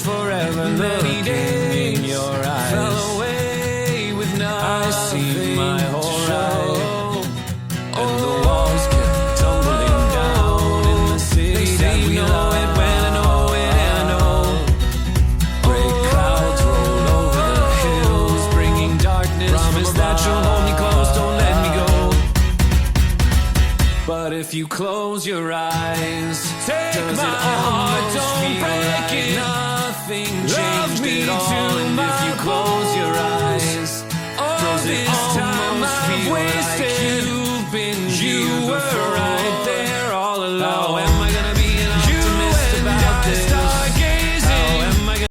forever looking in your eyes. Fell away with nothing. I see my horizon, and the walls kept tumbling down in the city that we know it when I know it and I know. Great clouds roll over the hills, bringing darkness. Promise that you'll hold me close, don't let me go. But if you close your eyes, take my heart.